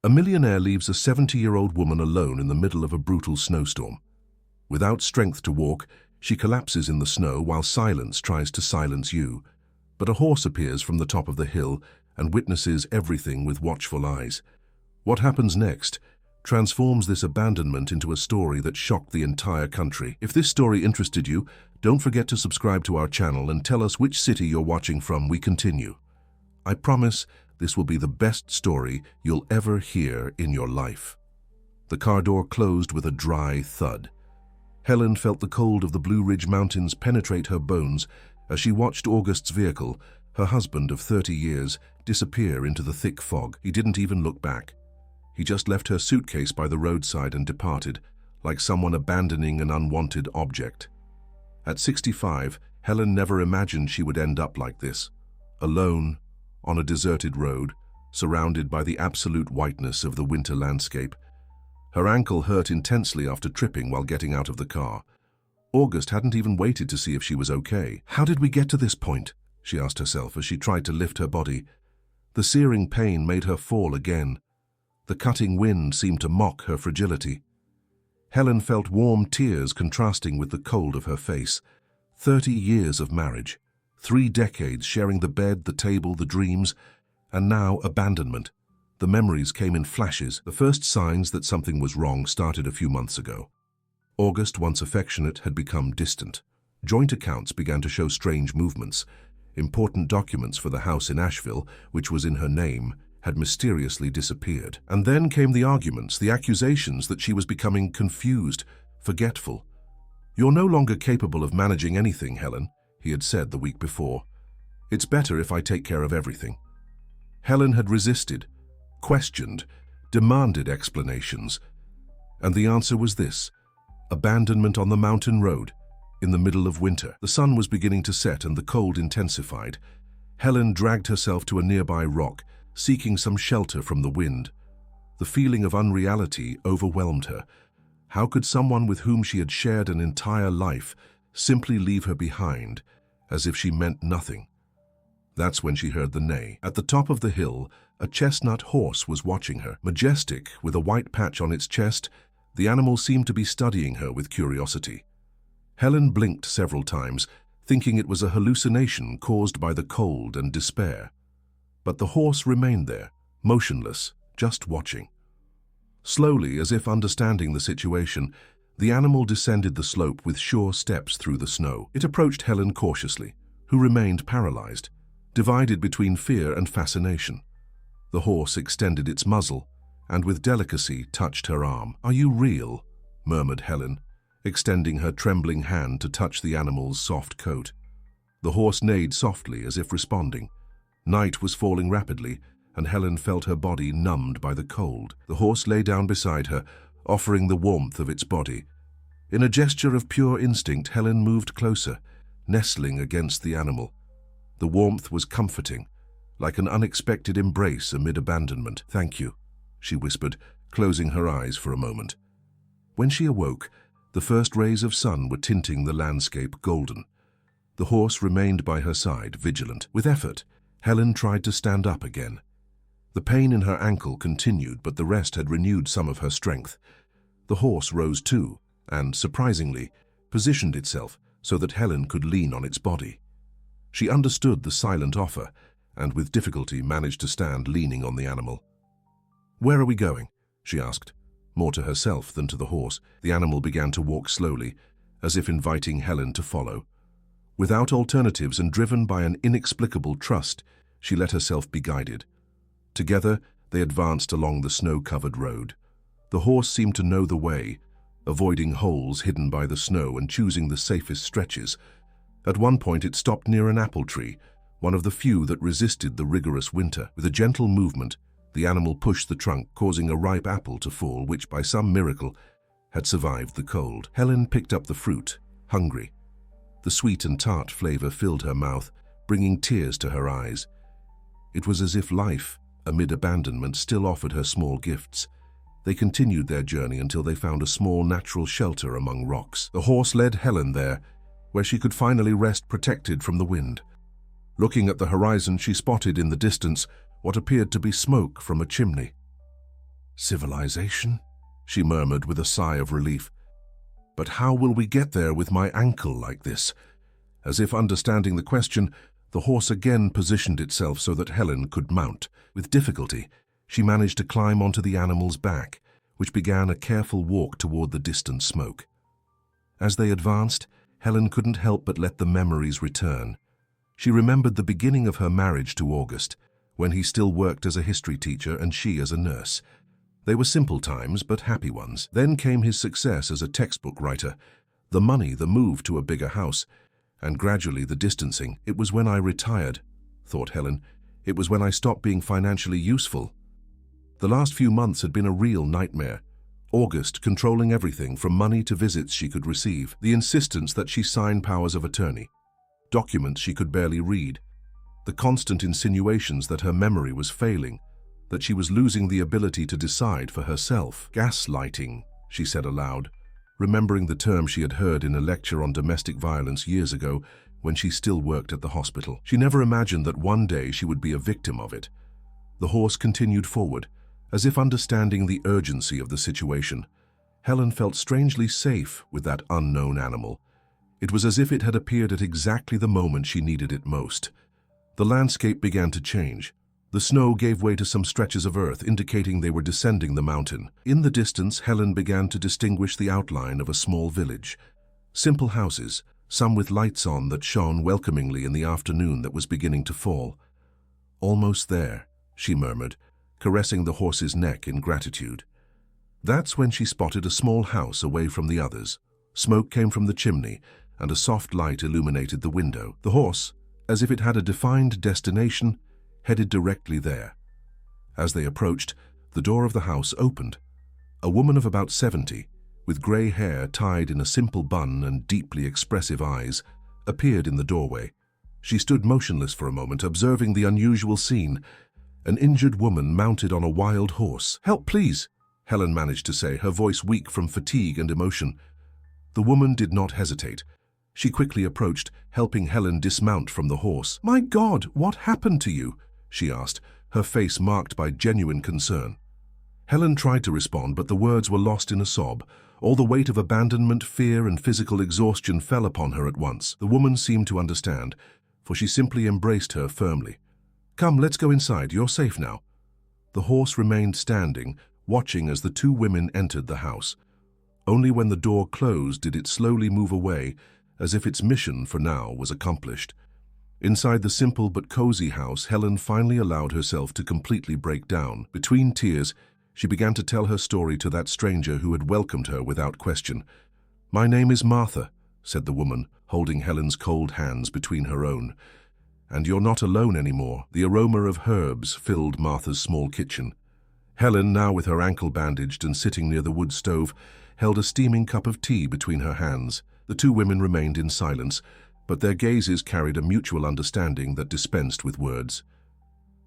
A millionaire leaves a 70-year-old woman alone in the middle of a brutal snowstorm. Without strength to walk, she collapses in the snow while silence tries to silence you. But a horse appears from the top of the hill and witnesses everything with watchful eyes. What happens next transforms this abandonment into a story that shocked the entire country. If this story interested you, don't forget to subscribe to our channel and tell us which city you're watching from. We continue. I promise this will be the best story you'll ever hear in your life. The car door closed with a dry thud. Helen felt the cold of the Blue Ridge Mountains penetrate her bones as she watched August's vehicle, her husband of 30 years, disappear into the thick fog. He didn't even look back. He just left her suitcase by the roadside and departed, like someone abandoning an unwanted object. At 65, Helen never imagined she would end up like this, alone, on a deserted road, surrounded by the absolute whiteness of the winter landscape. Her ankle hurt intensely after tripping while getting out of the car. August hadn't even waited to see if she was okay. How did we get to this point? She asked herself as she tried to lift her body. The searing pain made her fall again. The cutting wind seemed to mock her fragility. Helen felt warm tears contrasting with the cold of her face. 30 years of marriage, 3 decades sharing the bed, the table, the dreams, and now abandonment. The memories came in flashes. The first signs that something was wrong started a few months ago. August, once affectionate, had become distant. Joint accounts began to show strange movements. Important documents for the house in Asheville, which was in her name, had mysteriously disappeared. And then came the arguments, the accusations that she was becoming confused, forgetful. "You're no longer capable of managing anything, Helen," he had said the week before. "It's better if I take care of everything." Helen had resisted, questioned, demanded explanations. And the answer was this: abandonment on the mountain road, in the middle of winter. The sun was beginning to set and the cold intensified. Helen dragged herself to a nearby rock, seeking some shelter from the wind. The feeling of unreality overwhelmed her. How could someone with whom she had shared an entire life simply leave her behind, as if she meant nothing? That's when she heard the neigh. At the top of the hill, a chestnut horse was watching her. Majestic, with a white patch on its chest, the animal seemed to be studying her with curiosity. Helen blinked several times, thinking it was a hallucination caused by the cold and despair. But the horse remained there, motionless, just watching. Slowly, as if understanding the situation, the animal descended the slope with sure steps through the snow. It approached Helen cautiously, who remained paralyzed, divided between fear and fascination. The horse extended its muzzle, and with delicacy touched her arm. "Are you real?" murmured Helen, extending her trembling hand to touch the animal's soft coat. The horse neighed softly as if responding. Night was falling rapidly, and Helen felt her body numbed by the cold. The horse lay down beside her, offering the warmth of its body. In a gesture of pure instinct, Helen moved closer, nestling against the animal. The warmth was comforting, like an unexpected embrace amid abandonment. "Thank you," she whispered, closing her eyes for a moment. When she awoke, the first rays of sun were tinting the landscape golden. The horse remained by her side, vigilant. With effort, Helen tried to stand up again. The pain in her ankle continued, but the rest had renewed some of her strength. The horse rose too, and, surprisingly, positioned itself so that Helen could lean on its body. She understood the silent offer, and with difficulty managed to stand leaning on the animal. "Where are we going?" she asked, more to herself than to the horse. The animal began to walk slowly, as if inviting Helen to follow. Without alternatives and driven by an inexplicable trust, she let herself be guided. Together, they advanced along the snow-covered road. The horse seemed to know the way, avoiding holes hidden by the snow and choosing the safest stretches. At one point, it stopped near an apple tree, one of the few that resisted the rigorous winter. With a gentle movement, the animal pushed the trunk, causing a ripe apple to fall, which, by some miracle, had survived the cold. Helen picked up the fruit, hungry. The sweet and tart flavor filled her mouth, bringing tears to her eyes. It was as if life, amid abandonment, still offered her small gifts. They continued their journey until they found a small natural shelter among rocks. The horse led Helen there, where she could finally rest protected from the wind. Looking at the horizon, she spotted in the distance what appeared to be smoke from a chimney. Civilization? She murmured with a sigh of relief. But how will we get there with my ankle like this? As if understanding the question, the horse again positioned itself so that Helen could mount. With difficulty, she managed to climb onto the animal's back, which began a careful walk toward the distant smoke. As they advanced, Helen couldn't help but let the memories return. She remembered the beginning of her marriage to August, when he still worked as a history teacher and she as a nurse. They were simple times, but happy ones. Then came his success as a textbook writer, the money, the move to a bigger house, and gradually the distancing. It was when I retired, thought Helen. It was when I stopped being financially useful. The last few months had been a real nightmare. August controlling everything from money to visits she could receive, the insistence that she sign powers of attorney, documents she could barely read, the constant insinuations that her memory was failing, that she was losing the ability to decide for herself. Gaslighting, she said aloud, remembering the term she had heard in a lecture on domestic violence years ago when she still worked at the hospital. She never imagined that one day she would be a victim of it. The horse continued forward, as if understanding the urgency of the situation. Helen felt strangely safe with that unknown animal. It was as if it had appeared at exactly the moment she needed it most. The landscape began to change. The snow gave way to some stretches of earth, indicating they were descending the mountain. In the distance, Helen began to distinguish the outline of a small village. Simple houses, some with lights on that shone welcomingly in the afternoon that was beginning to fall. "Almost there," she murmured, caressing the horse's neck in gratitude. That's when she spotted a small house away from the others. Smoke came from the chimney, and a soft light illuminated the window. The horse, as if it had a defined destination, headed directly there. As they approached, the door of the house opened. A woman of about 70, with grey hair tied in a simple bun and deeply expressive eyes, appeared in the doorway. She stood motionless for a moment, observing the unusual scene. An injured woman mounted on a wild horse. "Help, please," Helen managed to say, her voice weak from fatigue and emotion. The woman did not hesitate. She quickly approached, helping Helen dismount from the horse. "My God, what happened to you?" she asked, her face marked by genuine concern. Helen tried to respond, but the words were lost in a sob. All the weight of abandonment, fear, and physical exhaustion fell upon her at once. The woman seemed to understand, for she simply embraced her firmly. "Come, let's go inside. You're safe now." The horse remained standing, watching as the two women entered the house. Only when the door closed did it slowly move away, as if its mission for now was accomplished. Inside the simple but cozy house, Helen finally allowed herself to completely break down. Between tears, she began to tell her story to that stranger who had welcomed her without question. "My name is Martha," said the woman, holding Helen's cold hands between her own. "And you're not alone anymore." The aroma of herbs filled Martha's small kitchen. Helen, now with her ankle bandaged and sitting near the wood stove, held a steaming cup of tea between her hands. The two women remained in silence, but their gazes carried a mutual understanding that dispensed with words.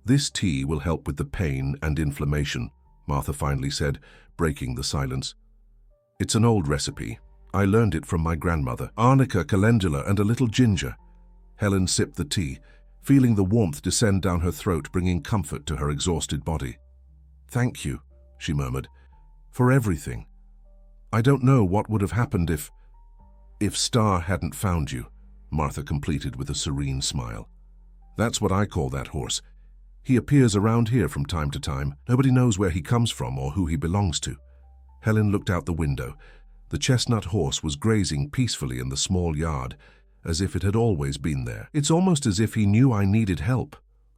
"This tea will help with the pain and inflammation," Martha finally said, breaking the silence. "It's an old recipe. I learned it from my grandmother. Arnica, calendula, and a little ginger." Helen sipped the tea, feeling the warmth descend down her throat, bringing comfort to her exhausted body. "Thank you," she murmured, "for everything. I don't know what would have happened if Star hadn't found you," Martha completed with a serene smile. "That's what I call that horse. He appears around here from time to time. Nobody knows where he comes from or who he belongs to." Helen looked out the window. The chestnut horse was grazing peacefully in the small yard, as if it had always been there. "It's almost as if he knew I needed help,"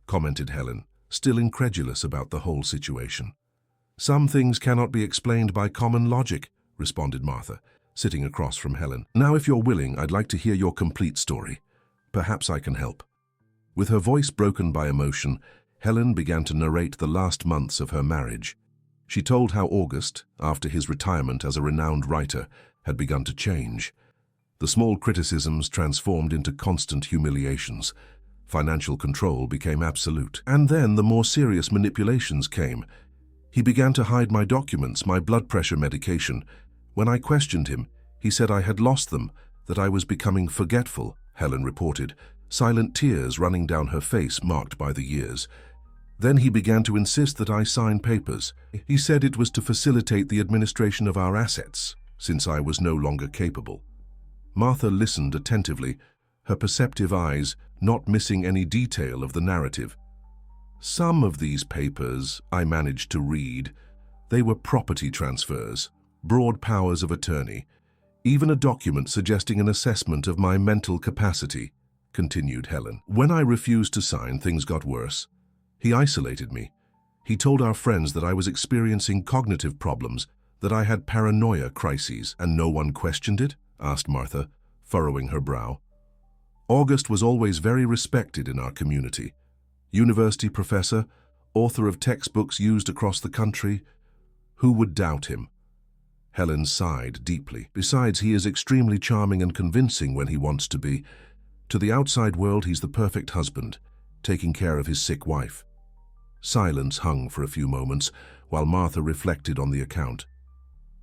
commented Helen, still incredulous about the whole situation. "Some things cannot be explained by common logic," responded Martha, sitting across from Helen. "Now, if you're willing, I'd like to hear your complete story. Perhaps I can help." With her voice broken by emotion, Helen began to narrate the last months of her marriage. She told how August, after his retirement as a renowned writer, had begun to change. The small criticisms transformed into constant humiliations. Financial control became absolute. And then the more serious manipulations came. "He began to hide my documents, my blood pressure medication. When I questioned him, he said I had lost them, that I was becoming forgetful," Helen reported, silent tears running down her face marked by the years. Then he began to insist that I sign papers. He said it was to facilitate the administration of our assets, since I was no longer capable. Martha listened attentively, her perceptive eyes not missing any detail of the narrative. Some of these papers I managed to read. They were property transfers, broad powers of attorney, even a document suggesting an assessment of my mental capacity, continued Helen. When I refused to sign, things got worse. He isolated me. He told our friends that I was experiencing cognitive problems, that I had paranoia crises. And no one questioned it? Asked Martha, furrowing her brow. August was always very respected in our community. University professor, author of textbooks used across the country. Who would doubt him? Helen sighed deeply. Besides, he is extremely charming and convincing when he wants to be. To the outside world, he's the perfect husband, taking care of his sick wife. Silence hung for a few moments while Martha reflected on the account.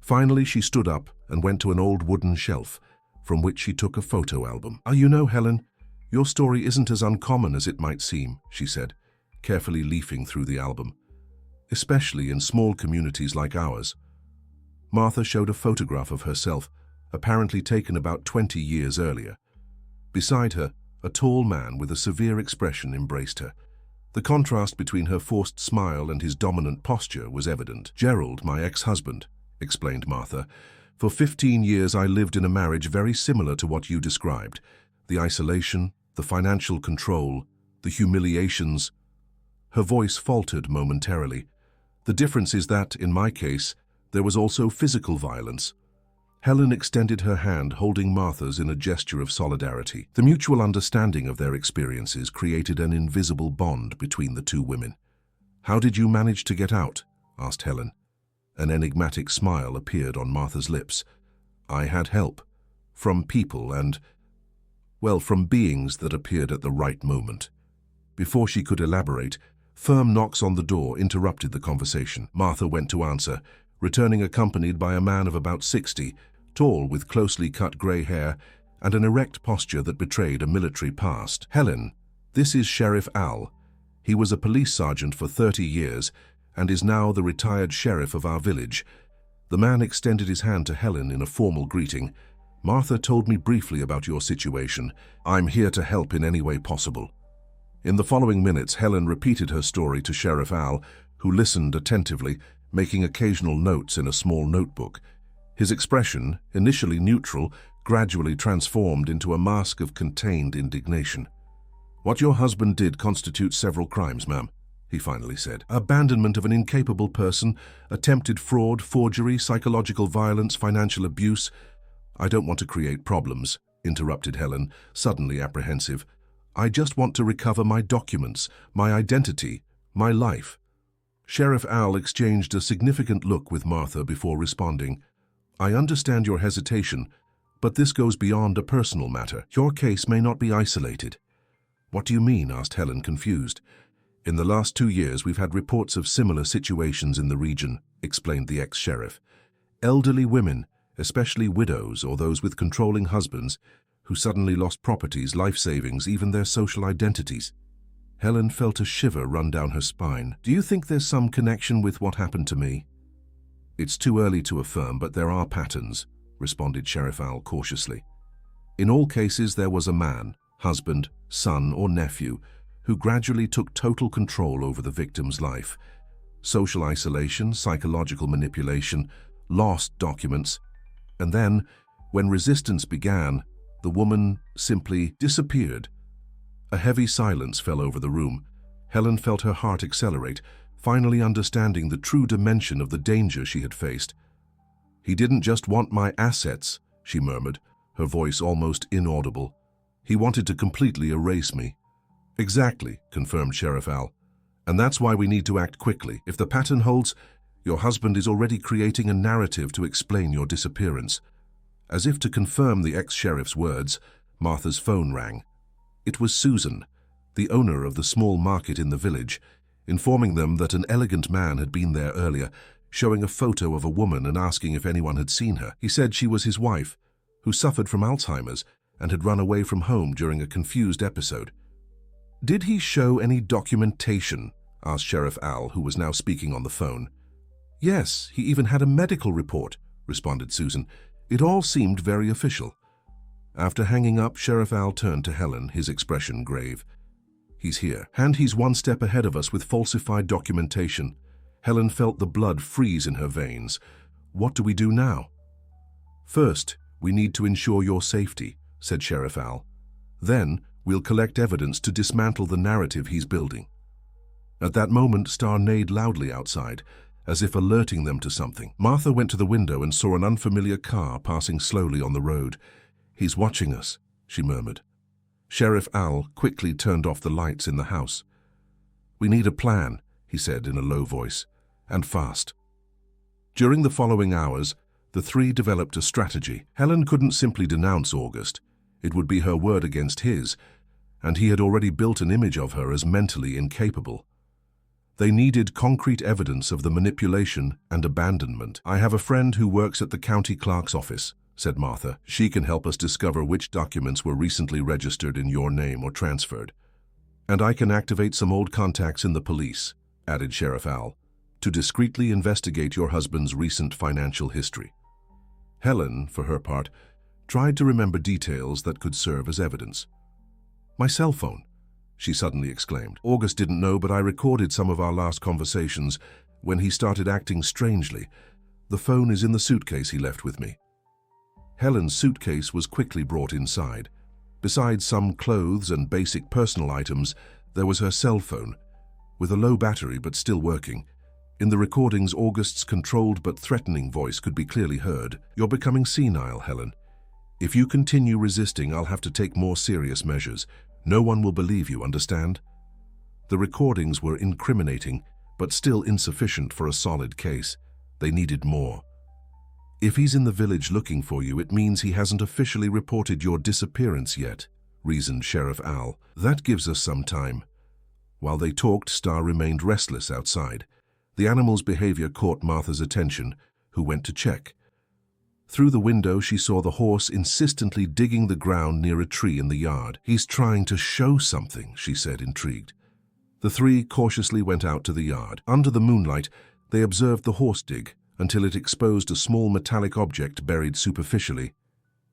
Finally, she stood up and went to an old wooden shelf, from which she took a photo album. You know, Helen, your story isn't as uncommon as it might seem, she said, carefully leafing through the album, especially in small communities like ours. Martha showed a photograph of herself, apparently taken about 20 years earlier. Beside her, a tall man with a severe expression embraced her. The contrast between her forced smile and his dominant posture was evident. Gerald, my ex-husband, explained Martha. For 15 years I lived in a marriage very similar to what you described. The isolation, the financial control, the humiliations. Her voice faltered momentarily. The difference is that, in my case, there was also physical violence. Helen extended her hand, holding Martha's in a gesture of solidarity. The mutual understanding of their experiences created an invisible bond between the two women. How did you manage to get out? Asked Helen. An enigmatic smile appeared on Martha's lips. I had help. From people and, well, from beings that appeared at the right moment. Before she could elaborate, firm knocks on the door interrupted the conversation. Martha went to answer, returning accompanied by a man of about 60, tall with closely cut grey hair and an erect posture that betrayed a military past. Helen, this is Sheriff Al. He was a police sergeant for 30 years and is now the retired sheriff of our village. The man extended his hand to Helen in a formal greeting. Martha told me briefly about your situation. I'm here to help in any way possible. In the following minutes, Helen repeated her story to Sheriff Al, who listened attentively, making occasional notes in a small notebook. His expression, initially neutral, gradually transformed into a mask of contained indignation. What your husband did constitutes several crimes, ma'am, he finally said. Abandonment of an incapable person, attempted fraud, forgery, psychological violence, financial abuse. I don't want to create problems, interrupted Helen, suddenly apprehensive. I just want to recover my documents, my identity, my life. Sheriff Al exchanged a significant look with Martha before responding. I understand your hesitation, but this goes beyond a personal matter. Your case may not be isolated. What do you mean? Asked Helen, confused. In the last 2 years, we've had reports of similar situations in the region, explained the ex-sheriff. Elderly women, especially widows or those with controlling husbands, who suddenly lost properties, life savings, even their social identities. Helen felt a shiver run down her spine. Do you think there's some connection with what happened to me? It's too early to affirm, but there are patterns, responded Sheriff Al cautiously. In all cases, there was a man, husband, son, or nephew, who gradually took total control over the victim's life. Social isolation, psychological manipulation, lost documents, and then, when resistance began, the woman simply disappeared. A heavy silence fell over the room. Helen felt her heart accelerate, finally understanding the true dimension of the danger she had faced. He didn't just want my assets, she murmured, her voice almost inaudible. He wanted to completely erase me. Exactly, confirmed Sheriff Al. And that's why we need to act quickly. If the pattern holds, your husband is already creating a narrative to explain your disappearance. As if to confirm the ex-sheriff's words, Martha's phone rang. It was Susan, the owner of the small market in the village, informing them that an elegant man had been there earlier, showing a photo of a woman and asking if anyone had seen her. He said she was his wife, who suffered from Alzheimer's and had run away from home during a confused episode. Did he show any documentation? asked Sheriff Al, who was now speaking on the phone. Yes, he even had a medical report, responded Susan. It all seemed very official. After hanging up, Sheriff Al turned to Helen, his expression grave. He's here, and he's one step ahead of us with falsified documentation. Helen felt the blood freeze in her veins. What do we do now? First, we need to ensure your safety, said Sheriff Al. Then, we'll collect evidence to dismantle the narrative he's building. At that moment, Star neighed loudly outside, as if alerting them to something. Martha went to the window and saw an unfamiliar car passing slowly on the road. He's watching us, she murmured. Sheriff Al quickly turned off the lights in the house. We need a plan, he said in a low voice, and fast. During the following hours, the three developed a strategy. Helen couldn't simply denounce August. It would be her word against his, and he had already built an image of her as mentally incapable. They needed concrete evidence of the manipulation and abandonment. I have a friend who works at the county clerk's office, said Martha. She can help us discover which documents were recently registered in your name or transferred. And I can activate some old contacts in the police, added Sheriff Al, to discreetly investigate your husband's recent financial history. Helen, for her part, tried to remember details that could serve as evidence. My cell phone, she suddenly exclaimed. August didn't know, but I recorded some of our last conversations when he started acting strangely. The phone is in the suitcase he left with me. Helen's suitcase was quickly brought inside. Besides some clothes and basic personal items, there was her cell phone, with a low battery but still working. In the recordings, August's controlled but threatening voice could be clearly heard. You're becoming senile, Helen. If you continue resisting, I'll have to take more serious measures. No one will believe you, understand? The recordings were incriminating, but still insufficient for a solid case. They needed more. If he's in the village looking for you, it means he hasn't officially reported your disappearance yet, reasoned Sheriff Al. That gives us some time. While they talked, Star remained restless outside. The animal's behavior caught Martha's attention, who went to check. Through the window, she saw the horse insistently digging the ground near a tree in the yard. He's trying to show something, she said, intrigued. The three cautiously went out to the yard. Under the moonlight, they observed the horse dig until it exposed a small metallic object buried superficially.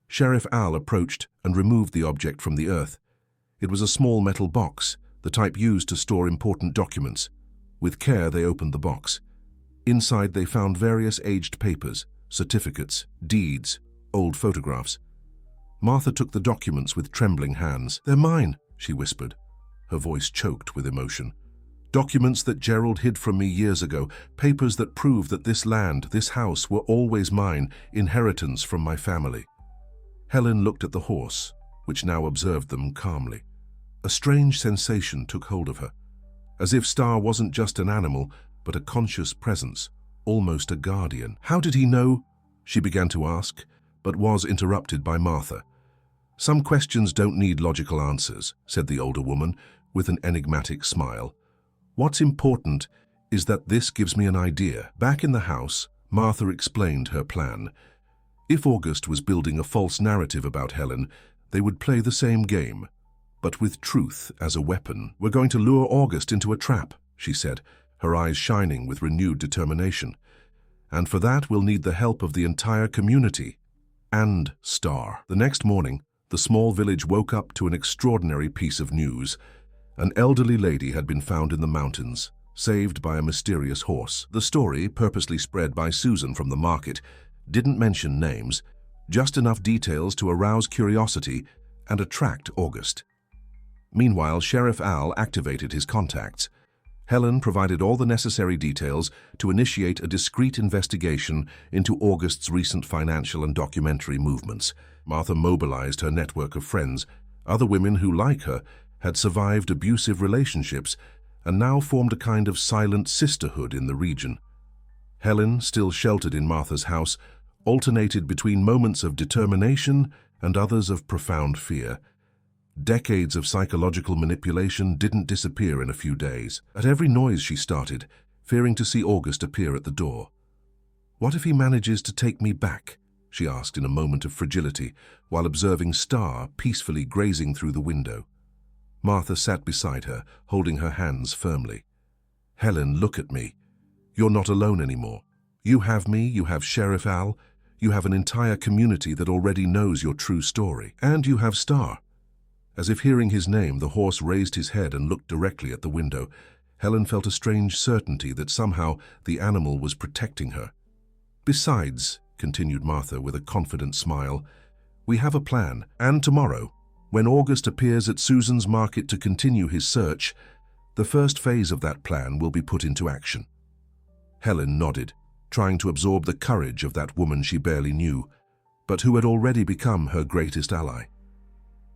Sheriff Al approached and removed the object from the earth. It was a small metal box, the type used to store important documents. With care, they opened the box. Inside, they found various aged papers, certificates, deeds, old photographs. Martha took the documents with trembling hands. They're mine, she whispered, her voice choked with emotion. Documents that Gerald hid from me years ago, papers that prove that this land, this house, were always mine, inheritance from my family. Helen looked at the horse, which now observed them calmly. A strange sensation took hold of her, as if Star wasn't just an animal, but a conscious presence, almost a guardian. How did he know? She began to ask, but was interrupted by Martha. Some questions don't need logical answers, said the older woman, with an enigmatic smile. What's important is that this gives me an idea. Back in the house, Martha explained her plan. If August was building a false narrative about Helen, they would play the same game, but with truth as a weapon. We're going to lure August into a trap, she said, her eyes shining with renewed determination. And for that, we'll need the help of the entire community and Star. The next morning, the small village woke up to an extraordinary piece of news. An elderly lady had been found in the mountains, saved by a mysterious horse. The story, purposely spread by Susan from the market, didn't mention names, just enough details to arouse curiosity and attract August. Meanwhile, Sheriff Al activated his contacts. Helen provided all the necessary details to initiate a discreet investigation into August's recent financial and documentary movements. Martha mobilized her network of friends, other women who, like her, had survived abusive relationships and now formed a kind of silent sisterhood in the region. Helen, still sheltered in Martha's house, alternated between moments of determination and others of profound fear. Decades of psychological manipulation didn't disappear in a few days. At every noise she started, fearing to see August appear at the door. What if he manages to take me back? She asked in a moment of fragility, while observing Star peacefully grazing through the window. Martha sat beside her, holding her hands firmly. "Helen, look at me. You're not alone anymore. You have me, you have Sheriff Al, you have an entire community that already knows your true story. And you have Star." As if hearing his name, the horse raised his head and looked directly at the window. Helen felt a strange certainty that somehow the animal was protecting her. "Besides," continued Martha with a confident smile, "we have a plan, and tomorrow, when August appears at Susan's market to continue his search, the first phase of that plan will be put into action." Helen nodded, trying to absorb the courage of that woman she barely knew, but who had already become her greatest ally.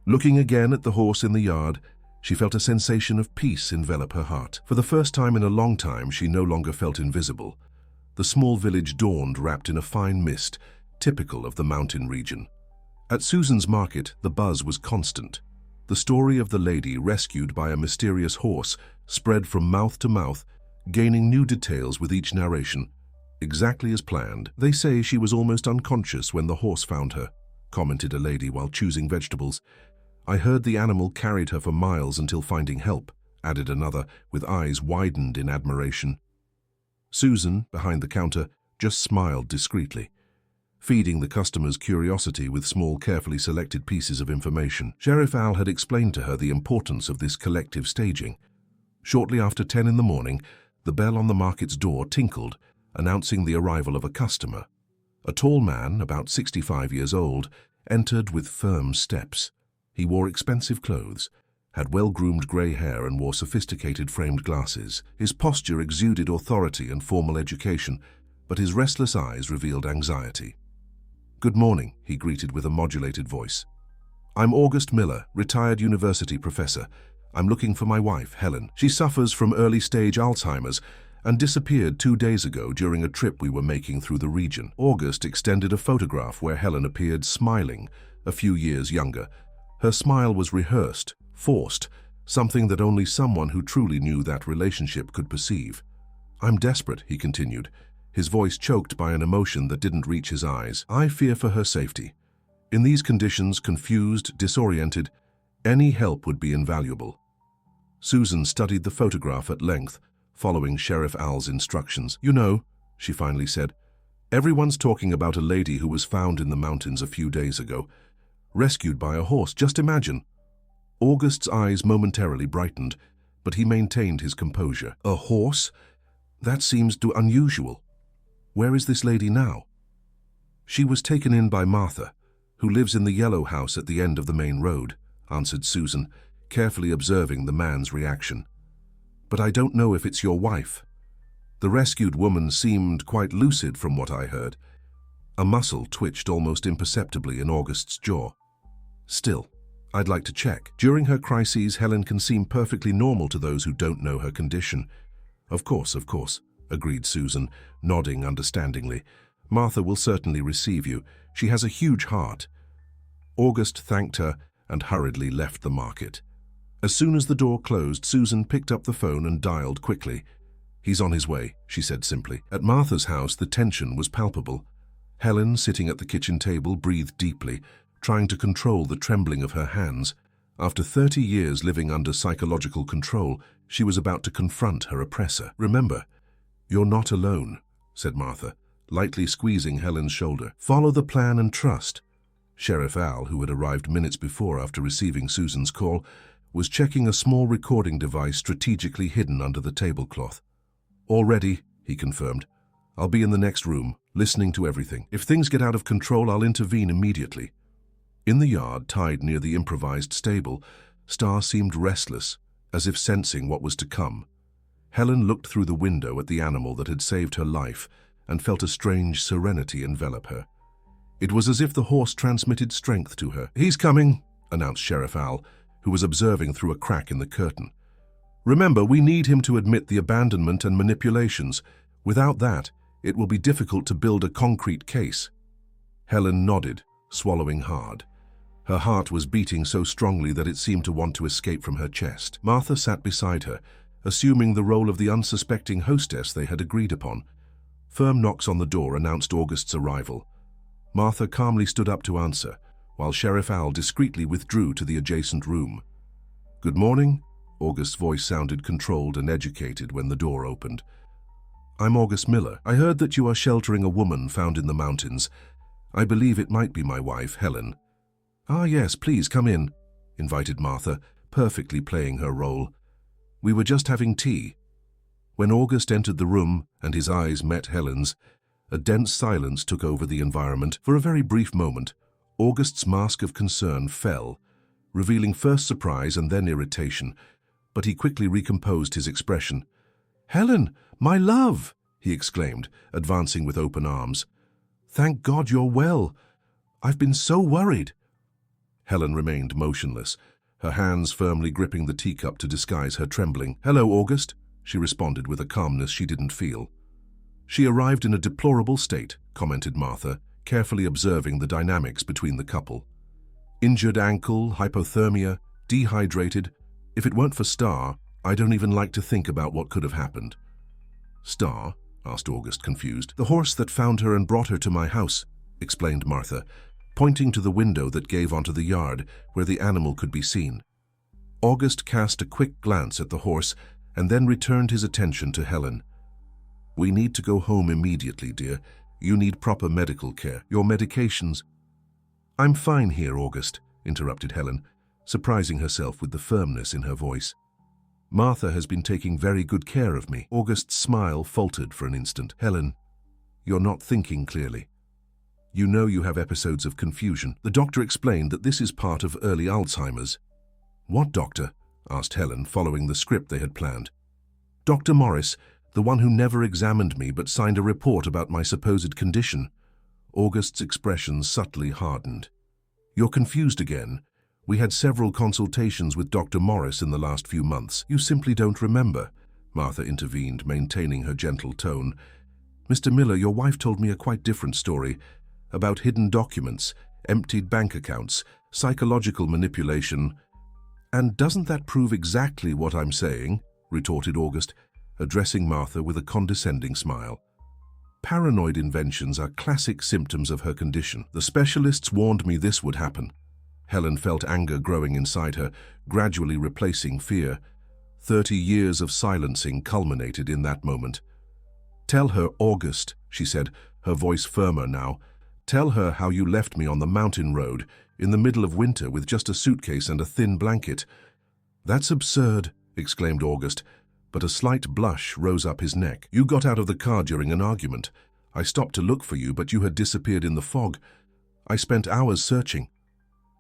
Looking again at the horse in the yard, she felt a sensation of peace envelop her heart. For the first time in a long time, she no longer felt invisible. The small village dawned wrapped in a fine mist, typical of the mountain region. At Susan's market, the buzz was constant. The story of the lady rescued by a mysterious horse spread from mouth to mouth, gaining new details with each narration. "Exactly as planned. They say she was almost unconscious when the horse found her," commented a lady while choosing vegetables. "I heard the animal carried her for miles until finding help," added another, with eyes widened in admiration. Susan, behind the counter, just smiled discreetly, feeding the customer's curiosity with small, carefully selected pieces of information. Sheriff Al had explained to her the importance of this collective staging. Shortly after 10 in the morning, the bell on the market's door tinkled, announcing the arrival of a customer. A tall man, about 65 years old, entered with firm steps. He wore expensive clothes, had well-groomed grey hair and wore sophisticated framed glasses. His posture exuded authority and formal education, but his restless eyes revealed anxiety. "Good morning," he greeted with a modulated voice. "I'm August Miller, retired university professor. I'm looking for my wife, Helen. She suffers from early-stage Alzheimer's and disappeared 2 days ago during a trip we were making through the region." August extended a photograph where Helen appeared smiling, a few years younger. Her smile was rehearsed, forced, something that only someone who truly knew that relationship could perceive. "I'm desperate," he continued, his voice choked by an emotion that didn't reach his eyes. "I fear for her safety. In these conditions, confused, disoriented, any help would be invaluable." Susan studied the photograph at length, following Sheriff Al's instructions. "You know," she finally said, "everyone's talking about a lady who was found in the mountains a few days ago, rescued by a horse. Just imagine." August's eyes momentarily brightened, but he maintained his composure. "A horse? That seems too unusual. Where is this lady now?" "She was taken in by Martha, who lives in the yellow house at the end of the main road," answered Susan, carefully observing the man's reaction. "But I don't know if it's your wife." The rescued woman seemed quite lucid from what I heard. A muscle twitched almost imperceptibly in August's jaw. "Still, I'd like to check. During her crises, Helen can seem perfectly normal to those who don't know her condition." Of course," agreed Susan, nodding understandingly. "Martha will certainly receive you. She has a huge heart." August thanked her and hurriedly left the market. As soon as the door closed, Susan picked up the phone and dialed quickly. "He's on his way," she said simply. At Martha's house, the tension was palpable. Helen, sitting at the kitchen table, breathed deeply, trying to control the trembling of her hands. After 30 years living under psychological control, she was about to confront her oppressor. "Remember, you're not alone," said Martha, lightly squeezing Helen's shoulder. "Follow the plan and trust." Sheriff Al, who had arrived minutes before after receiving Susan's call, was checking a small recording device strategically hidden under the tablecloth. "All ready," he confirmed. "I'll be in the next room, listening to everything. If things get out of control, I'll intervene immediately." In the yard, tied near the improvised stable, Star seemed restless, as if sensing what was to come. Helen looked through the window at the animal that had saved her life and felt a strange serenity envelop her. It was as if the horse transmitted strength to her. "He's coming," announced Sheriff Al, who was observing through a crack in the curtain. "Remember, we need him to admit the abandonment and manipulations. Without that, it will be difficult to build a concrete case." Helen nodded, swallowing hard. Her heart was beating so strongly that it seemed to want to escape from her chest. Martha sat beside her, assuming the role of the unsuspecting hostess they had agreed upon. Firm knocks on the door announced August's arrival. Martha calmly stood up to answer, while Sheriff Al discreetly withdrew to the adjacent room. "Good morning," August's voice sounded controlled and educated when the door opened. "I'm August Miller. I heard that you are sheltering a woman found in the mountains. I believe it might be my wife, Helen." "Ah, yes, please come in," invited Martha, perfectly playing her role. "We were just having tea." When August entered the room and his eyes met Helen's, a dense silence took over the environment. For a very brief moment, August's mask of concern fell, revealing first surprise and then irritation, but he quickly recomposed his expression. "Helen, my love!" he exclaimed, advancing with open arms. "Thank God you're well. I've been so worried." Helen remained motionless, her hands firmly gripping the teacup to disguise her trembling. "Hello, August," she responded with a calmness she didn't feel. "She arrived in a deplorable state," commented Martha, carefully observing the dynamics between the couple. "Injured ankle, hypothermia, dehydrated. If it weren't for Star, I don't even like to think about what could have happened." "Star?" asked August, confused. "The horse that found her and brought her to my house," explained Martha, pointing to the window that gave onto the yard where the animal could be seen. August cast a quick glance at the horse and then returned his attention to Helen. "We need to go home immediately, dear. You need proper medical care. Your medications—" "I'm fine here, August," interrupted Helen, surprising herself with the firmness in her voice. "Martha has been taking very good care of me." August's smile faltered for an instant. "Helen, you're not thinking clearly. You know you have episodes of confusion. The doctor explained that this is part of early Alzheimer's." "What doctor?" asked Helen, following the script they had planned. "Dr. Morris, the one who never examined me but signed a report about my supposed condition." August's expression subtly hardened. "You're confused again. We had several consultations with Dr. Morris in the last few months. You simply don't remember," Martha intervened, maintaining her gentle tone. "Mr. Miller, your wife told me a quite different story about hidden documents, emptied bank accounts, psychological manipulation." "And doesn't that prove exactly what I'm saying?" retorted August, addressing Martha with a condescending smile. "Paranoid inventions are classic symptoms of her condition. The specialists warned me this would happen." Helen felt anger growing inside her, gradually replacing fear. 30 years of silencing culminated in that moment. "Tell her, August," she said, her voice firmer now. "Tell her how you left me on the mountain road in the middle of winter with just a suitcase and a thin blanket." "That's absurd," exclaimed August, but a slight blush rose up his neck. "You got out of the car during an argument. I stopped to look for you, but you had disappeared in the fog. I spent hours searching."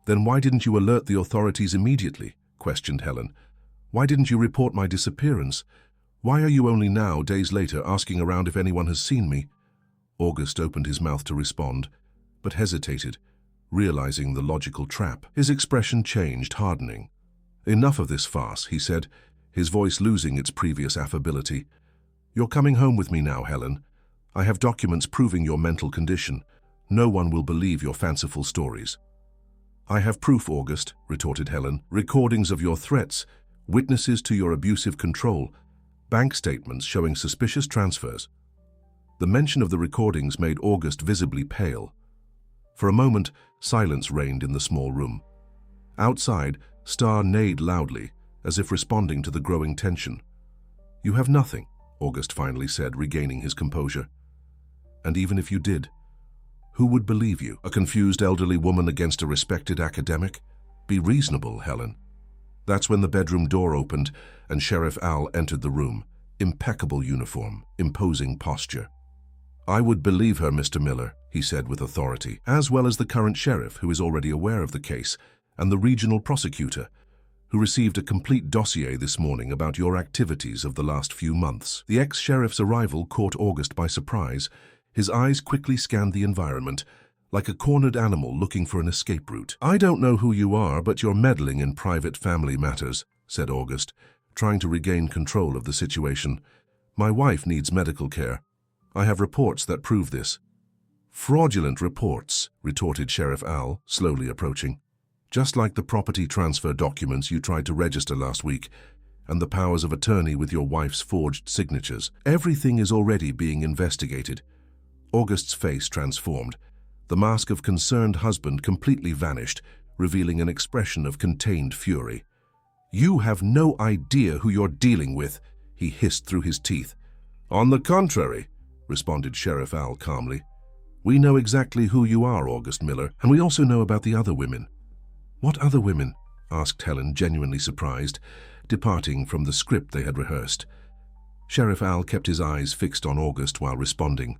"Then why didn't you alert the authorities immediately?" questioned Helen. "Why didn't you report my disappearance? Why are you only now, days later, asking around if anyone has seen me?" August opened his mouth to respond, but hesitated, realizing the logical trap. His expression changed, hardening. "Enough of this farce," he said, his voice losing its previous affability. "You're coming home with me now, Helen. I have documents proving your mental condition. No one will believe your fanciful stories." "I have proof, August," retorted Helen. "Recordings of your threats, witnesses to your abusive control, bank statements showing suspicious transfers." The mention of the recordings made August visibly pale. For a moment, silence reigned in the small room. Outside, Star neighed loudly, as if responding to the growing tension. "You have nothing," August finally said, regaining his composure. "And even if you did, who would believe you? A confused elderly woman against a respected academic? Be reasonable, Helen." That's when the bedroom door opened and Sheriff Al entered the room. Impeccable uniform, imposing posture. "I would believe her, Mr. Miller," he said with authority, "as well as the current sheriff, who is already aware of the case, and the regional prosecutor, who received a complete dossier this morning about your activities of the last few months." The ex-sheriff's arrival caught August by surprise. His eyes quickly scanned the environment, like a cornered animal looking for an escape route. "I don't know who you are, but you're meddling in private family matters," said August, trying to regain control of the situation. "My wife needs medical care. I have reports that prove this." "Fraudulent reports," retorted Sheriff Al, slowly approaching. "Just like the property transfer documents you tried to register last week, and the powers of attorney with your wife's forged signatures. Everything is already being investigated." August's face transformed. The mask of concerned husband completely vanished, revealing an expression of contained fury. "You have no idea who you're dealing with," he hissed through his teeth. "On the contrary," responded Sheriff Al calmly. "We know exactly who you are, August Miller, and we also know about the other women." "What other women?" asked Helen, genuinely surprised, departing from the script they had rehearsed. Sheriff Al kept his eyes fixed on August while responding.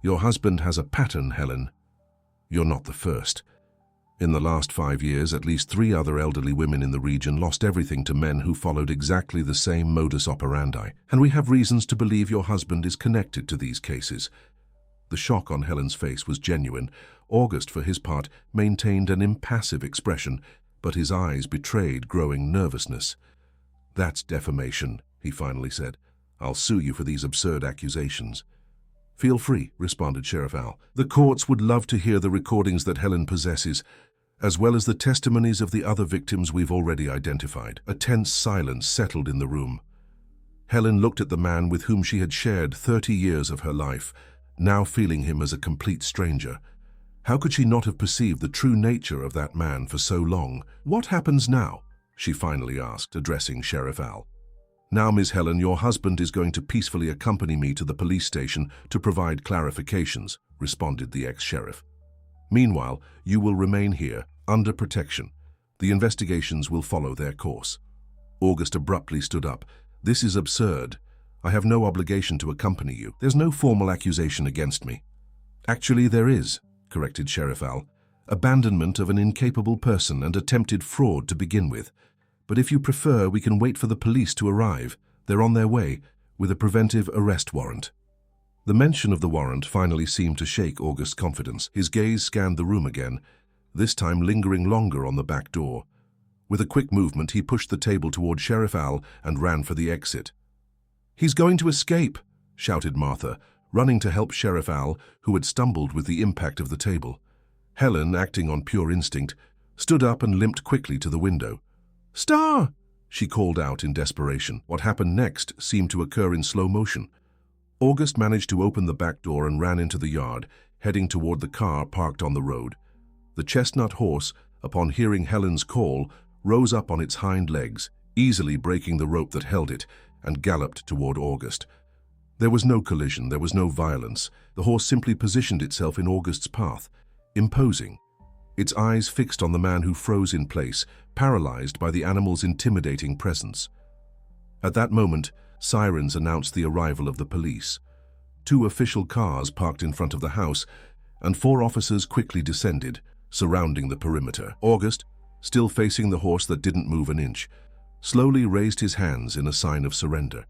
"Your husband has a pattern, Helen. You're not the first. In the last 5 years, at least 3 other elderly women in the region lost everything to men who followed exactly the same modus operandi, and we have reasons to believe your husband is connected to these cases." The shock on Helen's face was genuine. August, for his part, maintained an impassive expression, but his eyes betrayed growing nervousness. "That's defamation," he finally said. "I'll sue you for these absurd accusations." "Feel free," responded Sheriff Al. "The courts would love to hear the recordings that Helen possesses, as well as the testimonies of the other victims we've already identified." A tense silence settled in the room. Helen looked at the man with whom she had shared 30 years of her life, now feeling him as a complete stranger. How could she not have perceived the true nature of that man for so long? "What happens now?" she finally asked, addressing Sheriff Al. "Now, Miss Helen, your husband is going to peacefully accompany me to the police station to provide clarifications," responded the ex-sheriff. "Meanwhile, you will remain here, under protection. The investigations will follow their course." August abruptly stood up. "This is absurd. I have no obligation to accompany you. There's no formal accusation against me." "Actually, there is," corrected Sheriff Al. "Abandonment of an incapable person and attempted fraud to begin with. But if you prefer, we can wait for the police to arrive. They're on their way, with a preventive arrest warrant." The mention of the warrant finally seemed to shake August's confidence. His gaze scanned the room again, this time lingering longer on the back door. With a quick movement, he pushed the table toward Sheriff Al and ran for the exit. "He's going to escape!" shouted Martha, running to help Sheriff Al, who had stumbled with the impact of the table. Helen, acting on pure instinct, stood up and limped quickly to the window. "Star!" she called out in desperation. What happened next seemed to occur in slow motion. August managed to open the back door and ran into the yard, heading toward the car parked on the road. The chestnut horse, upon hearing Helen's call, rose up on its hind legs, easily breaking the rope that held it, and galloped toward August. There was no collision, there was no violence. The horse simply positioned itself in August's path, imposing, its eyes fixed on the man who froze in place, paralyzed by the animal's intimidating presence. At that moment, sirens announced the arrival of the police. 2 official cars parked in front of the house, and 4 officers quickly descended, surrounding the perimeter. August, still facing the horse that didn't move an inch, slowly raised his hands in a sign of surrender.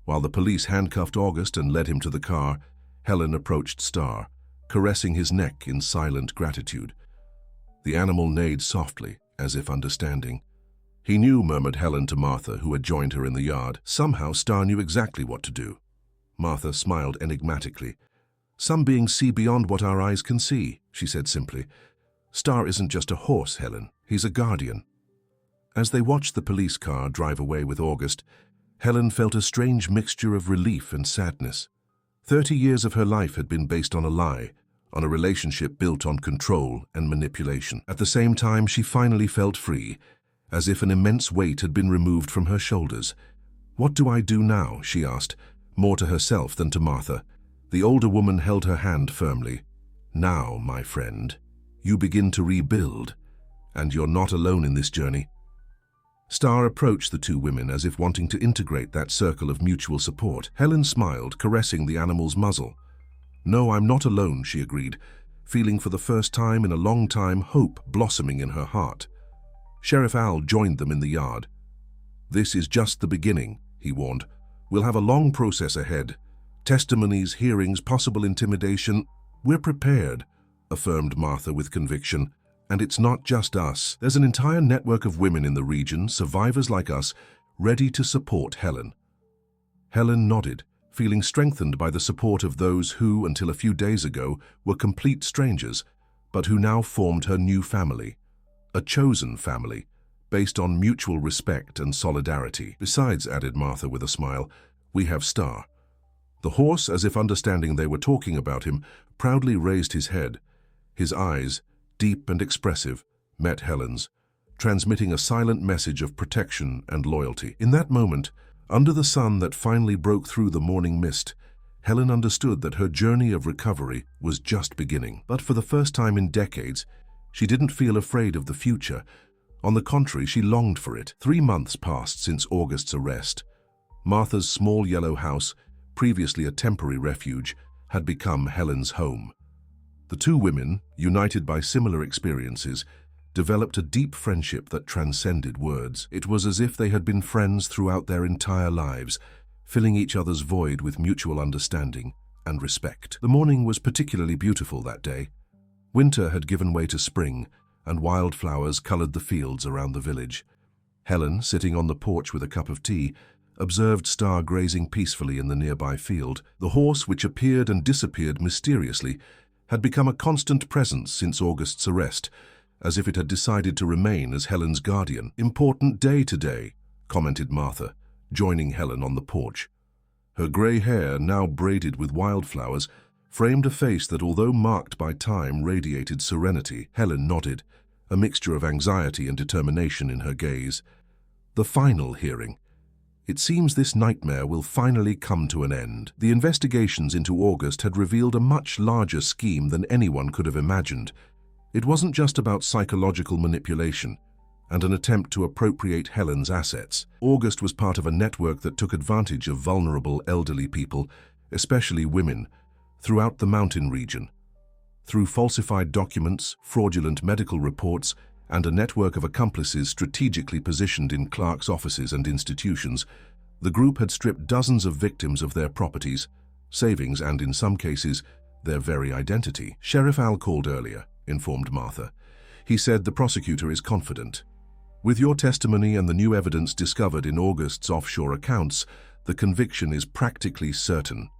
While the police handcuffed August and led him to the car, Helen approached Star, caressing his neck in silent gratitude. The animal neighed softly, as if understanding. "He knew," murmured Helen to Martha, who had joined her in the yard. "Somehow Star knew exactly what to do." Martha smiled enigmatically. "Some beings see beyond what our eyes can see," she said simply. "Star isn't just a horse, Helen. He's a guardian." As they watched the police car drive away with August, Helen felt a strange mixture of relief and sadness. 30 years of her life had been based on a lie, on a relationship built on control and manipulation. At the same time, she finally felt free, as if an immense weight had been removed from her shoulders. "What do I do now?" she asked, more to herself than to Martha. The older woman held her hand firmly. "Now, my friend, you begin to rebuild, and you're not alone in this journey." Star approached the 2 women as if wanting to integrate that circle of mutual support. Helen smiled, caressing the animal's muzzle. "No, I'm not alone," she agreed, feeling for the first time in a long time hope blossoming in her heart. Sheriff Al joined them in the yard. "This is just the beginning," he warned. "We'll have a long process ahead. Testimonies, hearings, possible intimidation. We're prepared," affirmed Martha with conviction. "And it's not just us. There's an entire network of women in the region, survivors like us, ready to support Helen." Helen nodded, feeling strengthened by the support of those who, until a few days ago, were complete strangers, but who now formed her new family. A chosen family, based on mutual respect and solidarity. "Besides," added Martha with a smile, "we have Star." The horse, as if understanding they were talking about him, proudly raised his head. His eyes, deep and expressive, met Helen's. transmitting a silent message of protection and loyalty. In that moment, under the sun that finally broke through the morning mist, Helen understood that her journey of recovery was just beginning. But for the first time in decades, she didn't feel afraid of the future. On the contrary, she longed for it. 3 months passed since August's arrest. Martha's small yellow house, previously a temporary refuge, had become Helen's home. The two women, united by similar experiences, developed a deep friendship that transcended words. It was as if they had been friends throughout their entire lives, filling each other's void with mutual understanding and respect. The morning was particularly beautiful that day. Winter had given way to spring, and wildflowers colored the fields around the village. Helen, sitting on the porch with a cup of tea, observed Star grazing peacefully in the nearby field. The horse, which appeared and disappeared mysteriously, had become a constant presence since August's arrest, as if it had decided to remain as Helen's guardian. "Important day today," commented Martha, joining Helen on the porch. Her grey hair, now braided with wildflowers, framed a face that, although marked by time, radiated serenity. Helen nodded, a mixture of anxiety and determination in her gaze. "The final hearing. It seems this nightmare will finally come to an end." The investigations into August had revealed a much larger scheme than anyone could have imagined. It wasn't just about psychological manipulation and an attempt to appropriate Helen's assets. August was part of a network that took advantage of vulnerable elderly people, especially women, throughout the mountain region. Through falsified documents, fraudulent medical reports, and a network of accomplices strategically positioned in Clark's offices and institutions, the group had stripped dozens of victims of their properties, savings, and, in some cases, their very identity. "Sheriff Al called earlier," informed Martha. "He said the prosecutor is confident. With your testimony and the new evidence discovered in August's offshore accounts, the conviction is practically certain."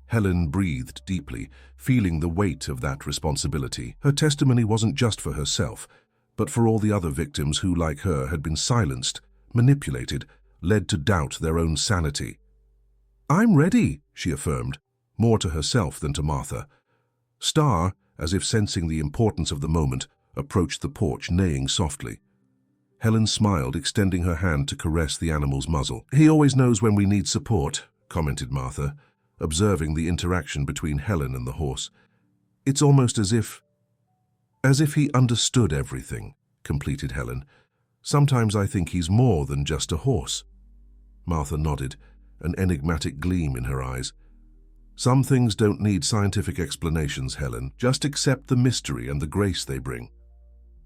Helen breathed deeply, feeling the weight of that responsibility. Her testimony wasn't just for herself, but for all the other victims who, like her, had been silenced, manipulated, led to doubt their own sanity. "I'm ready," she affirmed, more to herself than to Martha. Star, as if sensing the importance of the moment, approached the porch, neighing softly. Helen smiled, extending her hand to caress the animal's muzzle. "He always knows when we need support," commented Martha, observing the interaction between Helen and the horse. "It's almost as if he understood everything," completed Helen. "Sometimes I think he's more than just a horse." Martha nodded, an enigmatic gleam in her eyes. "Some things don't need scientific explanations, Helen. Just accept the mystery and the grace they bring."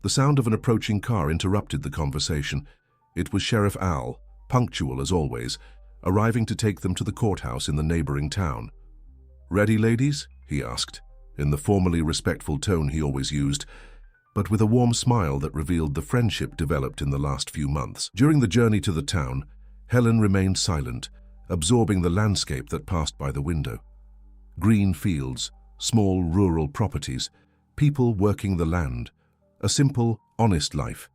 The sound of an approaching car interrupted the conversation. It was Sheriff Al, punctual as always, arriving to take them to the courthouse in the neighboring town. "Ready, ladies?" he asked, in the formally respectful tone he always used, but with a warm smile that revealed the friendship developed in the last few months. During the journey to the town, Helen remained silent, absorbing the landscape that passed by the window. Green fields, small rural properties, people working the land, a simple, honest life,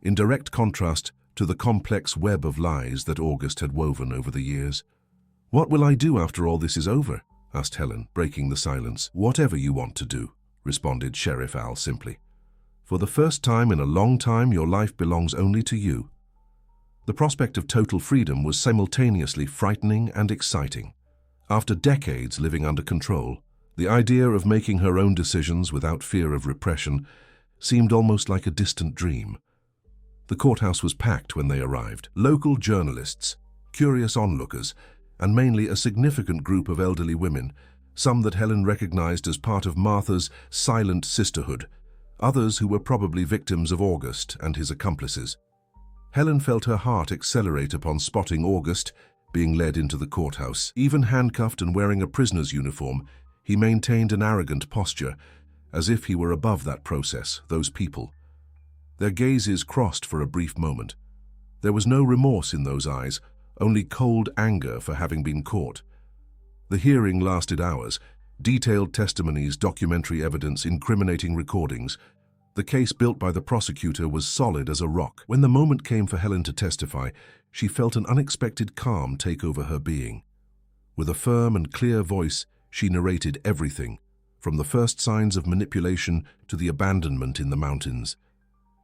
in direct contrast to the complex web of lies that August had woven over the years. "What will I do after all this is over?" asked Helen, breaking the silence. "Whatever you want to do," responded Sheriff Al simply. "For the first time in a long time, your life belongs only to you." The prospect of total freedom was simultaneously frightening and exciting. After decades living under control, the idea of making her own decisions without fear of repression seemed almost like a distant dream. The courthouse was packed when they arrived. Local journalists, curious onlookers, and mainly a significant group of elderly women, some that Helen recognized as part of Martha's silent sisterhood, others who were probably victims of August and his accomplices. Helen felt her heart accelerate upon spotting August being led into the courthouse. Even handcuffed and wearing a prisoner's uniform, he maintained an arrogant posture, as if he were above that process, those people. Their gazes crossed for a brief moment. There was no remorse in those eyes, only cold anger for having been caught. The hearing lasted hours, detailed testimonies, documentary evidence, incriminating recordings. The case built by the prosecutor was solid as a rock. When the moment came for Helen to testify, she felt an unexpected calm take over her being. With a firm and clear voice, she narrated everything, from the first signs of manipulation to the abandonment in the mountains.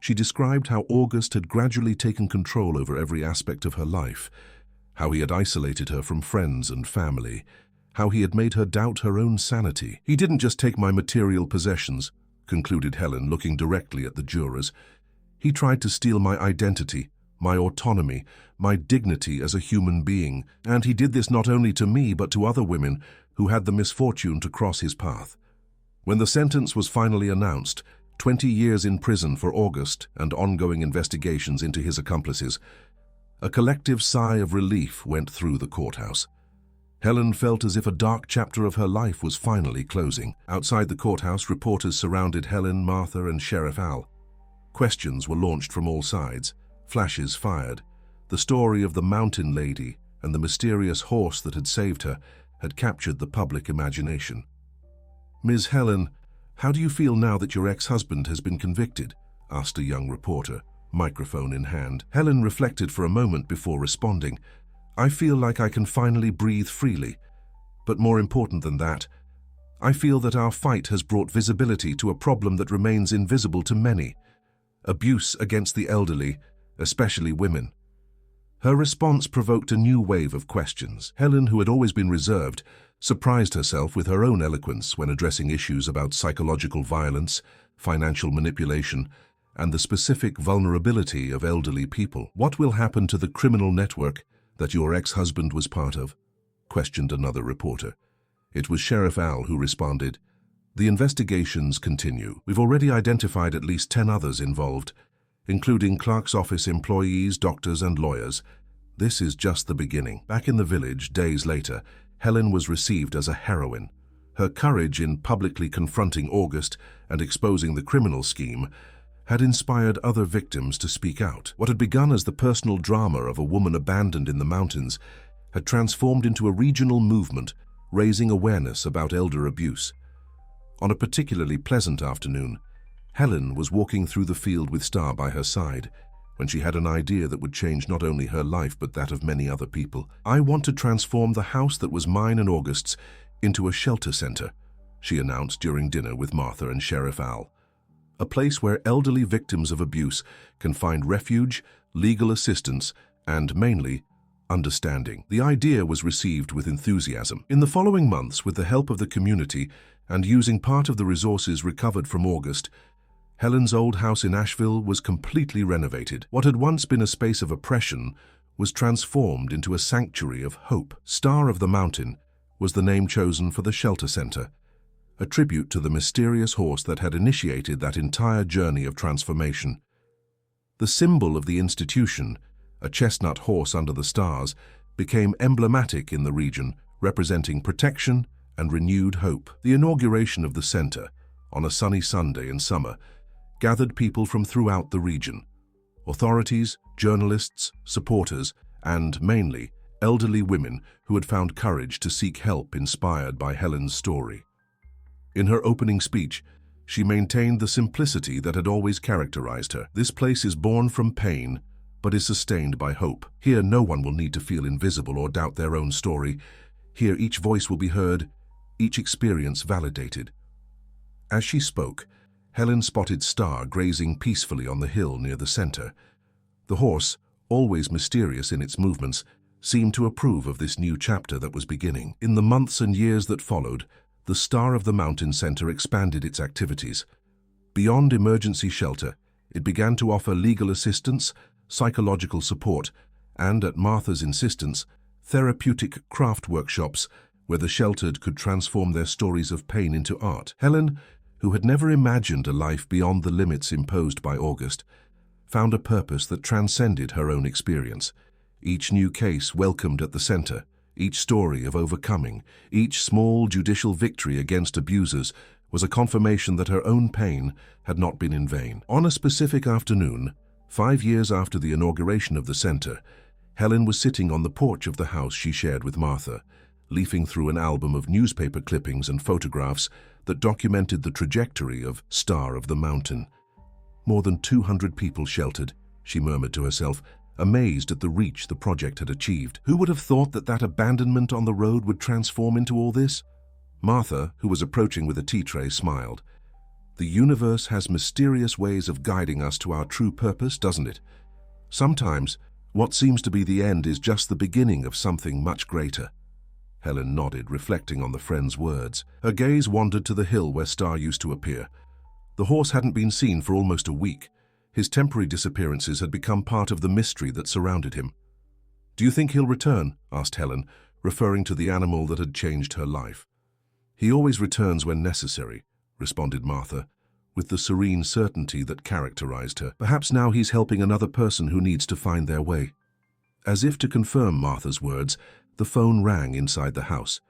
She described how August had gradually taken control over every aspect of her life, how he had isolated her from friends and family, how he had made her doubt her own sanity. "He didn't just take my material possessions," concluded Helen, looking directly at the jurors. "He tried to steal my identity, my autonomy, my dignity as a human being, and he did this not only to me but to other women who had the misfortune to cross his path." When the sentence was finally announced, 20 years in prison for August and ongoing investigations into his accomplices, a collective sigh of relief went through the courthouse. Helen felt as if a dark chapter of her life was finally closing. Outside the courthouse, reporters surrounded Helen, Martha, and Sheriff Al. Questions were launched from all sides, flashes fired. The story of the mountain lady and the mysterious horse that had saved her had captured the public imagination. "Ms. Helen, how do you feel now that your ex-husband has been convicted?" asked a young reporter, microphone in hand. Helen reflected for a moment before responding. "I feel like I can finally breathe freely. But more important than that, I feel that our fight has brought visibility to a problem that remains invisible to many: abuse against the elderly, especially women." Her response provoked a new wave of questions. Helen, who had always been reserved, surprised herself with her own eloquence when addressing issues about psychological violence, financial manipulation, and the specific vulnerability of elderly people. "What will happen to the criminal network that your ex-husband was part of?" questioned another reporter. It was Sheriff Al who responded. "The investigations continue. We've already identified at least 10 others involved, including clerk's office employees, doctors, and lawyers. This is just the beginning." Back in the village, days later, Helen was received as a heroine. Her courage in publicly confronting August and exposing the criminal scheme had inspired other victims to speak out. What had begun as the personal drama of a woman abandoned in the mountains had transformed into a regional movement, raising awareness about elder abuse. On a particularly pleasant afternoon, Helen was walking through the field with Star by her side when she had an idea that would change not only her life but that of many other people. "I want to transform the house that was mine and August's into a shelter center," she announced during dinner with Martha and Sheriff Al. "A place where elderly victims of abuse can find refuge, legal assistance, and, mainly, understanding." The idea was received with enthusiasm. In the following months, with the help of the community and using part of the resources recovered from August, Helen's old house in Asheville was completely renovated. What had once been a space of oppression was transformed into a sanctuary of hope. Star of the Mountain was the name chosen for the shelter center, a tribute to the mysterious horse that had initiated that entire journey of transformation. The symbol of the institution, a chestnut horse under the stars, became emblematic in the region, representing protection and renewed hope. The inauguration of the center, on a sunny Sunday in summer, gathered people from throughout the region: authorities, journalists, supporters, and, mainly, elderly women who had found courage to seek help inspired by Helen's story. In her opening speech, she maintained the simplicity that had always characterized her. "This place is born from pain, but is sustained by hope. Here no one will need to feel invisible or doubt their own story. Here each voice will be heard, each experience validated." As she spoke, Helen spotted Star grazing peacefully on the hill near the center. The horse, always mysterious in its movements, seemed to approve of this new chapter that was beginning. In the months and years that followed, the Star of the Mountain Center expanded its activities. Beyond emergency shelter, it began to offer legal assistance, psychological support, and, at Martha's insistence, therapeutic craft workshops where the sheltered could transform their stories of pain into art. Helen, who had never imagined a life beyond the limits imposed by August, found a purpose that transcended her own experience. Each new case welcomed at the center, each story of overcoming, each small judicial victory against abusers was a confirmation that her own pain had not been in vain. On a specific afternoon, 5 years after the inauguration of the center, Helen was sitting on the porch of the house she shared with Martha, leafing through an album of newspaper clippings and photographs that documented the trajectory of Star of the Mountain. "More than 200 people sheltered," she murmured to herself, amazed at the reach the project had achieved. Who would have thought that that abandonment on the road would transform into all this? Martha, who was approaching with a tea tray, smiled. The universe has mysterious ways of guiding us to our true purpose, doesn't it? Sometimes, what seems to be the end is just the beginning of something much greater. Helen nodded, reflecting on the friend's words. Her gaze wandered to the hill where Star used to appear. The horse hadn't been seen for almost a week. His temporary disappearances had become part of the mystery that surrounded him. "Do you think he'll return?" asked Helen, referring to the animal that had changed her life. "He always returns when necessary," responded Martha, with the serene certainty that characterized her. "Perhaps now he's helping another person who needs to find their way." As if to confirm Martha's words, the phone rang inside the house.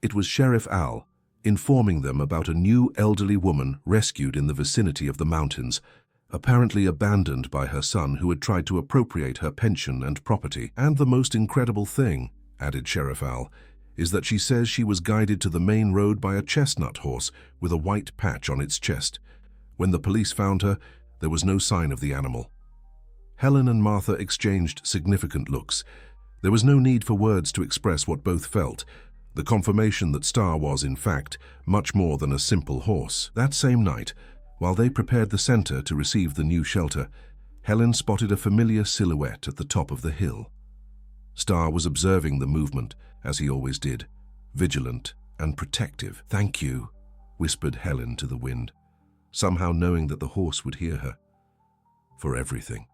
It was Sheriff Al, informing them about a new elderly woman rescued in the vicinity of the mountains, apparently abandoned by her son who had tried to appropriate her pension and property. "And the most incredible thing," added Sheriff Al, "is that she says she was guided to the main road by a chestnut horse with a white patch on its chest. When the police found her, there was no sign of the animal." Helen and Martha exchanged significant looks. There was no need for words to express what both felt, the confirmation that Star was, in fact, much more than a simple horse. That same night, while they prepared the center to receive the new shelter, Helen spotted a familiar silhouette at the top of the hill. Star was observing the movement, as he always did, vigilant and protective. "Thank you," whispered Helen to the wind, somehow knowing that the horse would hear her. "For everything."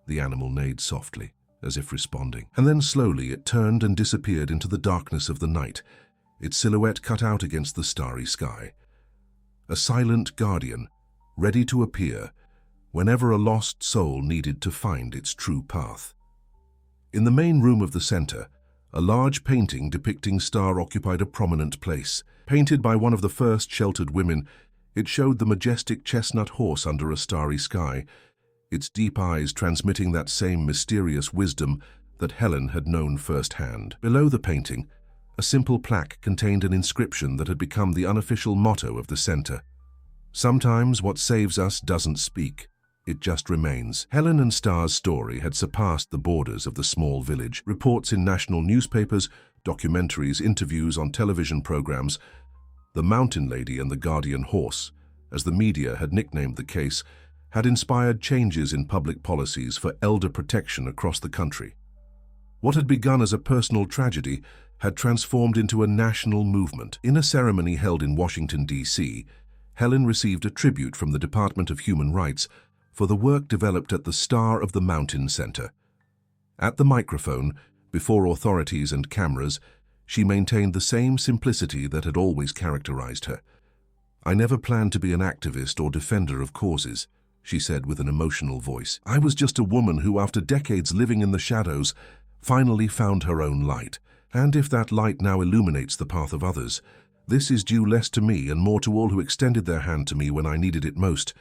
The animal neighed softly, as if responding. And then slowly it turned and disappeared into the darkness of the night, its silhouette cut out against the starry sky. A silent guardian, ready to appear whenever a lost soul needed to find its true path. In the main room of the center, a large painting depicting Star occupied a prominent place. Painted by one of the first sheltered women, it showed the majestic chestnut horse under a starry sky, its deep eyes transmitting that same mysterious wisdom that Helen had known firsthand. Below the painting, a simple plaque contained an inscription that had become the unofficial motto of the center. "Sometimes what saves us doesn't speak, it just remains." Helen and Star's story had surpassed the borders of the small village. Reports in national newspapers, documentaries, interviews on television programs. The Mountain Lady and the Guardian Horse, as the media had nicknamed the case, had inspired changes in public policies for elder protection across the country. What had begun as a personal tragedy had transformed into a national movement. In a ceremony held in Washington, D.C., Helen received a tribute from the Department of Human Rights for the work developed at the Star of the Mountain Center. At the microphone, before authorities and cameras, she maintained the same simplicity that had always characterized her. "I never planned to be an activist or defender of causes," she said with an emotional voice. "I was just a woman who, after decades living in the shadows, finally found her own light. And if that light now illuminates the path of others, this is due less to me and more to all who extended their hand to me when I needed it most,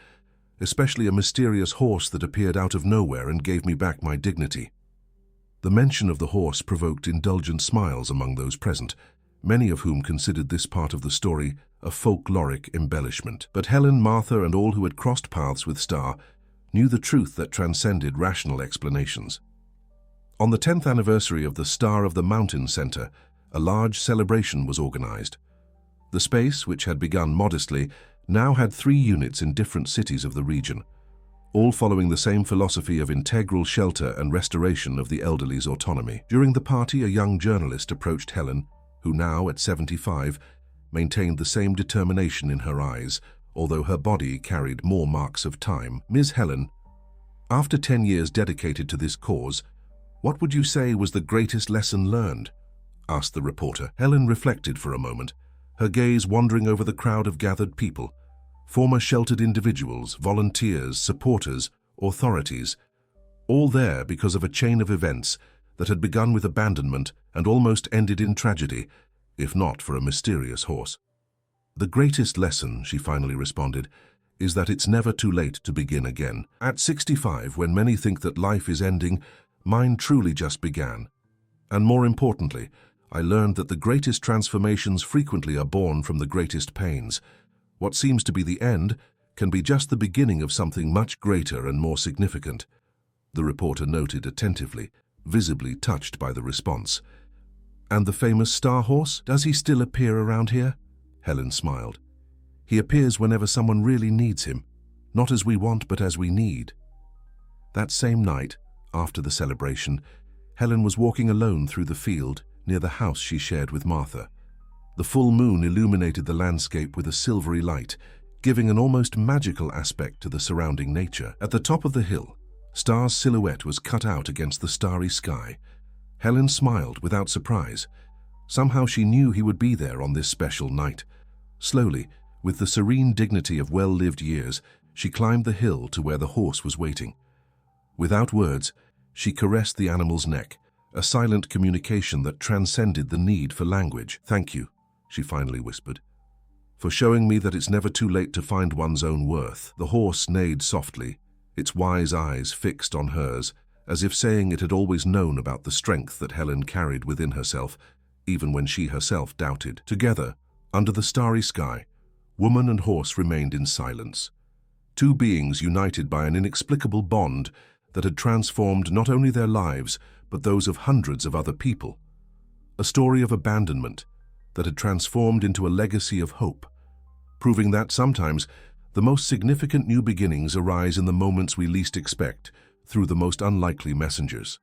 especially a mysterious horse that appeared out of nowhere and gave me back my dignity." The mention of the horse provoked indulgent smiles among those present, many of whom considered this part of the story a folkloric embellishment. But Helen, Martha, and all who had crossed paths with Star knew the truth that transcended rational explanations. On the 10th anniversary of the Star of the Mountain Center, a large celebration was organized. The space, which had begun modestly, now had 3 units in different cities of the region, all following the same philosophy of integral shelter and restoration of the elderly's autonomy. During the party, a young journalist approached Helen, who now, at 75, maintained the same determination in her eyes, although her body carried more marks of time. "Ms. Helen, after 10 years dedicated to this cause, what would you say was the greatest lesson learned?" asked the reporter. Helen reflected for a moment, her gaze wandering over the crowd of gathered people, former sheltered individuals, volunteers, supporters, authorities, all there because of a chain of events that had begun with abandonment and almost ended in tragedy, if not for a mysterious horse. "The greatest lesson," she finally responded, "is that it's never too late to begin again. At 65, when many think that life is ending, mine truly just began. And more importantly, I learned that the greatest transformations frequently are born from the greatest pains. What seems to be the end can be just the beginning of something much greater and more significant." The reporter noted attentively, visibly touched by the response. "And the famous Star Horse, does he still appear around here?" Helen smiled. He appears whenever someone really needs him, not as we want but as we need. That same night, after the celebration, Helen was walking alone through the field near the house she shared with Martha. The full moon illuminated the landscape with a silvery light, giving an almost magical aspect to the surrounding nature. At the top of the hill, Star's silhouette was cut out against the starry sky. Helen smiled without surprise. Somehow she knew he would be there on this special night. Slowly, with the serene dignity of well-lived years, she climbed the hill to where the horse was waiting. Without words, she caressed the animal's neck, a silent communication that transcended the need for language. "Thank you," she finally whispered, "for showing me that it's never too late to find one's own worth." The horse neighed softly, its wise eyes fixed on hers, as if saying it had always known about the strength that Helen carried within herself, even when she herself doubted. Together, under the starry sky, woman and horse remained in silence. Two beings united by an inexplicable bond that had transformed not only their lives, but those of hundreds of other people. A story of abandonment that had transformed into a legacy of hope, proving that sometimes the most significant new beginnings arise in the moments we least expect, through the most unlikely messengers.